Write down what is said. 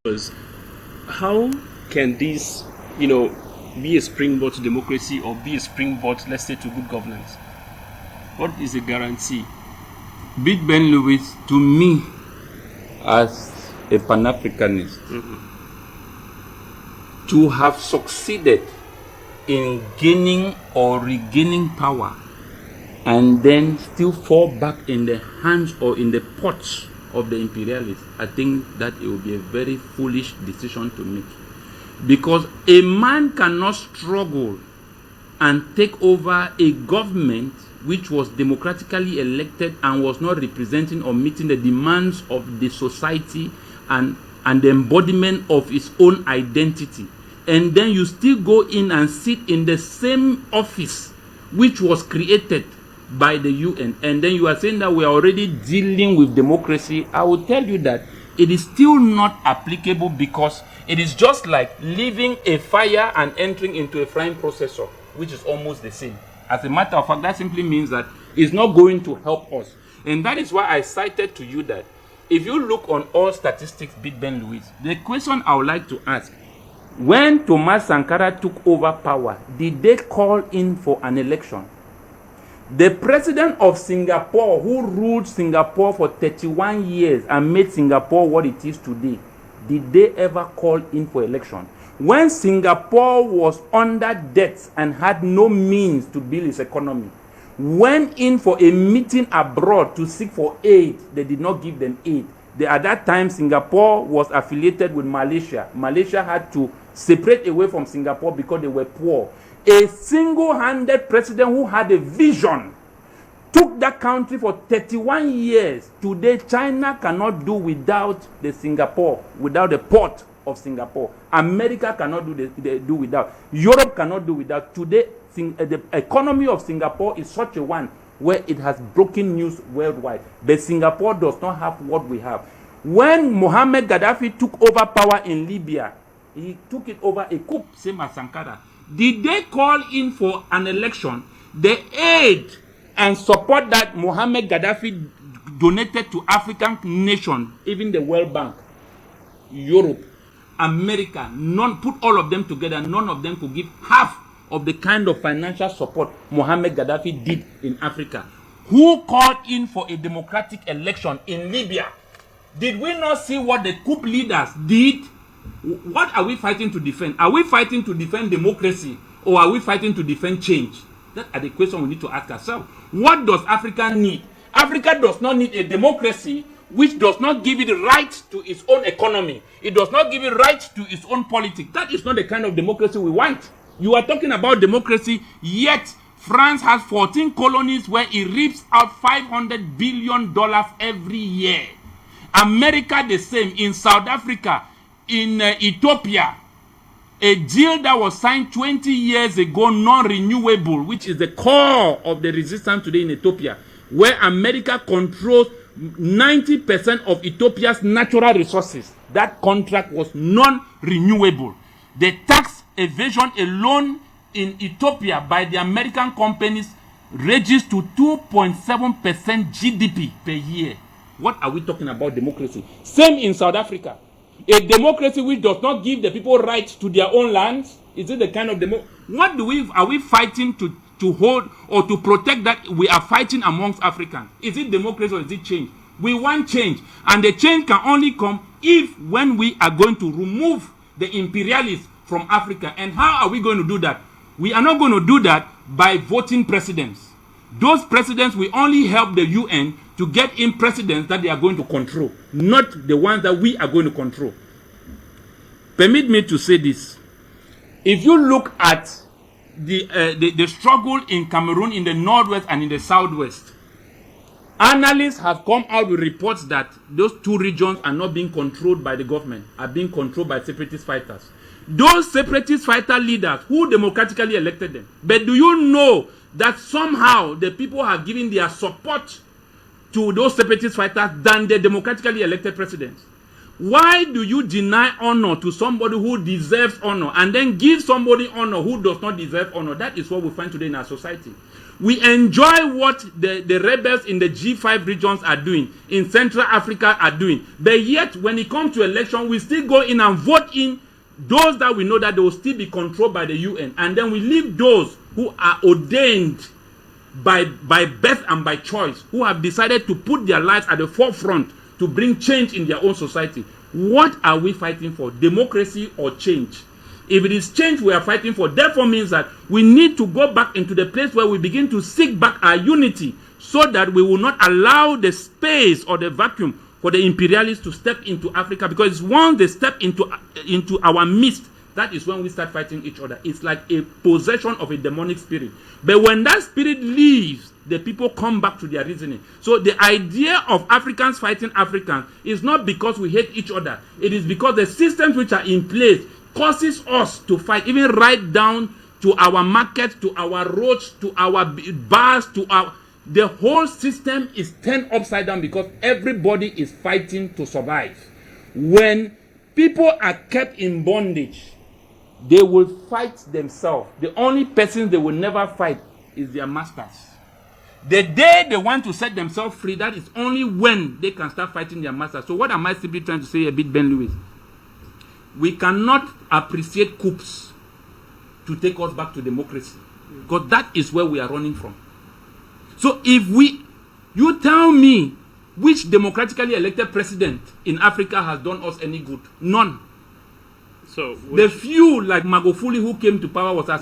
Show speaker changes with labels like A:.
A: was, how can this, be a springboard to democracy or be a springboard, let's say, to good governance? What is the guarantee?
B: Big Ben Lewis, to me, as a Pan-Africanist, to have succeeded in gaining or regaining power and then still fall back in the hands or in the pots of the imperialists, I think that it will be a very foolish decision to make. Because a man cannot struggle and take over a government which was democratically elected and was not representing or meeting the demands of the society and the embodiment of its own identity. And then you still go in and sit in the same office which was created by the UN, and then you are saying that we are already dealing with democracy. I will tell you that it is still not applicable, because it is just like leaving a fire and entering into a frying processor, which is almost the same. As a matter of fact, that simply means that it's not going to help us. And that is why I cited to you that if you look on all statistics, Big Ben Lewis, the question I would like to ask, when Thomas Sankara took over power, did they call in for an election? The president of Singapore, who ruled Singapore for 31 years and made Singapore what it is today, did they ever call in for election? When Singapore was under debt and had no means to build its economy, went in for a meeting abroad to seek for aid, they did not give them aid. At that time, Singapore was affiliated with Malaysia. Malaysia had to separate away from Singapore because they were poor. A single-handed president who had a vision took that country for 31 years. Today, China cannot do without without the port of Singapore. America cannot do without. Europe cannot do without. Today, the economy of Singapore is such a one where it has broken news worldwide. But Singapore does not have what we have. When Mohammed Gaddafi took over power in Libya, he took it over a coup, same as Sankara. Did they call in for an election? The aid and support that Mohammed Gaddafi donated to African nations, even the World Bank, Europe, America, put all of them together, none of them could give half of the kind of financial support Mohammed Gaddafi did in Africa. Who called in for a democratic election in Libya? Did we not see what the coup leaders did? What are we fighting to defend? Are we fighting to defend democracy, or are we fighting to defend change? That are the questions we need to ask ourselves. What does Africa need? Africa does not need a democracy which does not give it the right to its own economy. It does not give it right to its own politics. That is not the kind of democracy we want. You are talking about democracy, yet France has 14 colonies where it reaps out $500 billion every year. America the same. In South Africa, in Ethiopia, a deal that was signed 20 years ago, non-renewable, which is the core of the resistance today in Ethiopia, where America controls 90% of Ethiopia's natural resources. That contract was non-renewable. The tax evasion alone in Ethiopia by the American companies ranges to 2.7% GDP per year. What are we talking about democracy? Same in South Africa. A democracy which does not give the people rights to their own lands. Is it the kind of what are we fighting to hold or to protect that we are fighting amongst Africans? Is it democracy or is it change? We want change, and the change can only come when we are going to remove the imperialists from Africa. And how are we going to do that? We are not going to do that by voting presidents. Those presidents will only help the UN to get in presidents that they are going to control, not the ones that we are going to control. Permit me to say this. If you look at the struggle in Cameroon in the northwest and in the southwest, analysts have come out with reports that those two regions are not being controlled by the government, are being controlled by separatist fighters. Those separatist fighter leaders who democratically elected them. But do you know that somehow the people are giving their support to those separatist fighters than the democratically elected presidents? Why do you deny honor to somebody who deserves honor and then give somebody honor who does not deserve honor? That is what we find today in our society. We enjoy what the rebels in the G5 regions are doing, in Central Africa are doing. But yet, when it comes to election, we still go in and vote in those that we know that they will still be controlled by the UN. And then we leave those who are ordained by birth and by choice, who have decided to put their lives at the forefront to bring change in their own society. What are we fighting for? Democracy or change? If it is change we are fighting for, therefore means that we need to go back into the place where we begin to seek back our unity, so that we will not allow the space or the vacuum for the imperialists to step into Africa, because once they step into our midst, that is when we start fighting each other. It's like a possession of a demonic spirit. But when that spirit leaves, the people come back to their reasoning. So the idea of Africans fighting Africans is not because we hate each other. It is because the systems which are in place causes us to fight, even right down to our markets, to our roads, to our bars, to our... The whole system is turned upside down because everybody is fighting to survive. When people are kept in bondage, they will fight themselves. The only person they will never fight is their masters. The day they want to set themselves free, that is only when they can start fighting their masters. So what am I simply trying to say a bit, Ben Lewis? We cannot appreciate coups to take us back to democracy, because that is where we are running from. So if you tell me which democratically elected president in Africa has done us any good? None.
A: So
B: the few like Magufuli who came to power was assassinated.